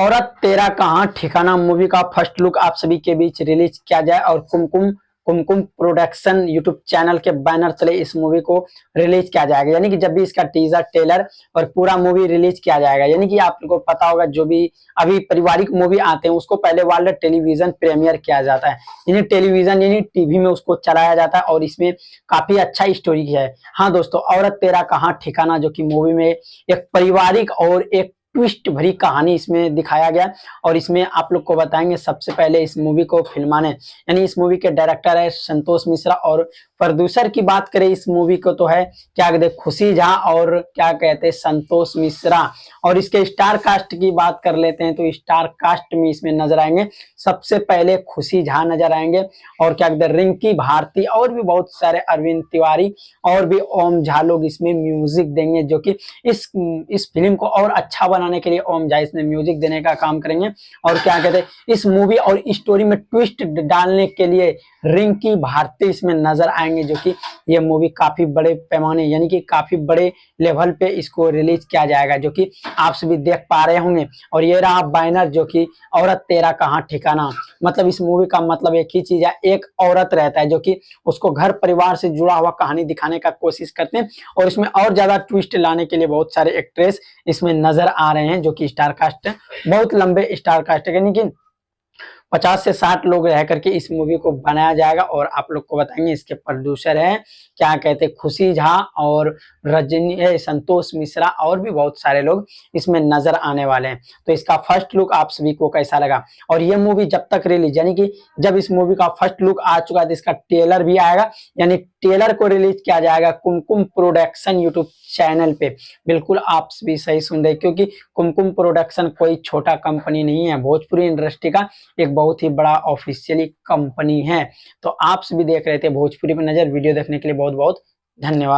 औरत तेरा कहाँ ठिकाना मूवी का फर्स्ट लुक आप सभी के बीच रिलीज किया जाए और कुमकुम कुमकुम प्रोडक्शन यूट्यूब चैनल के बैनर चले इस मूवी को रिलीज किया जाएगा। यानी कि जब भी इसका टीजर ट्रेलर और पूरा मूवी रिलीज किया जाएगा, यानी कि आपको पता होगा जो भी अभी पारिवारिक मूवी आते हैं उसको पहले वर्ल्ड टेलीविजन प्रीमियर किया जाता है, यानी टेलीविजन यानी टीवी में उसको चलाया जाता है और इसमें काफी अच्छा स्टोरी है। हाँ दोस्तों, औरत तेरा कहाँ ठिकाना जो कि मूवी में एक पारिवारिक और एक ट्विस्ट भरी कहानी इसमें दिखाया गया और इसमें आप लोग को बताएंगे। सबसे पहले इस मूवी को फिल्माने यानी इस मूवी के डायरेक्टर है संतोष मिश्रा और प्रोड्यूसर की बात करें इस मूवी को तो है क्या कहते हैं खुशी झा और क्या कहते हैं संतोष मिश्रा। और इसके स्टार कास्ट की बात कर लेते हैं तो स्टार कास्ट में इसमें नजर आएंगे सबसे पहले खुशी झा नजर आएंगे और क्या कहते हैं रिंकी भारती और भी बहुत सारे अरविंद तिवारी और भी ओम झा लोग इसमें म्यूजिक देंगे, जो कि इस फिल्म को और अच्छा बनाने के लिए ओम झा इसमें म्यूजिक देने का काम करेंगे। और क्या कहते हैं इस मूवी और स्टोरी में ट्विस्ट डालने के लिए रिंकी भारती इसमें नजर आएंगे, जो कि ये मूवी काफी बड़े पैमाने यानी कि काफी बड़े लेवल पे इसको रिलीज किया जाएगा, जो कि आप सभी देख पा रहे होंगे। और ये रहा बैनर जो कि औरत तेरा कहाँ ठिकाना, मतलब इस मूवी का मतलब एक ही चीज है, एक औरत रहता है जो कि उसको घर परिवार से जुड़ा हुआ कहानी दिखाने का कोशिश करते हैं और इसमें और ज्यादा ट्विस्ट लाने के लिए बहुत सारे एक्ट्रेस इसमें नजर आ रहे हैं जो कि स्टार कास्ट है, बहुत लंबे स्टार कास्ट है, यानी कि 50 से 60 लोग रह करके इस मूवी को बनाया जाएगा। और आप लोग को बताएंगे इसके प्रोड्यूसर हैं क्या कहते हैं खुशी झा और रजनी संतोष मिश्रा और भी बहुत सारे लोग इसमें नजर आने वाले हैं। तो इसका फर्स्ट लुक आप सभी को कैसा लगा और ये मूवी जब तक रिलीज यानी कि जब इस मूवी का फर्स्ट लुक आ चुका है तो इसका ट्रेलर भी आएगा, यानी ट्रेलर को रिलीज किया जाएगा कुमकुम प्रोडक्शन यूट्यूब चैनल पे। बिल्कुल आप भी सही सुन रहे क्योंकि कुमकुम प्रोडक्शन कोई छोटा कंपनी नहीं है, भोजपुरी इंडस्ट्री का एक बहुत ही बड़ा ऑफिशियली कंपनी है। तो आप भी देख रहे थे भोजपुरी पर नजर, वीडियो देखने के लिए बहुत बहुत धन्यवाद।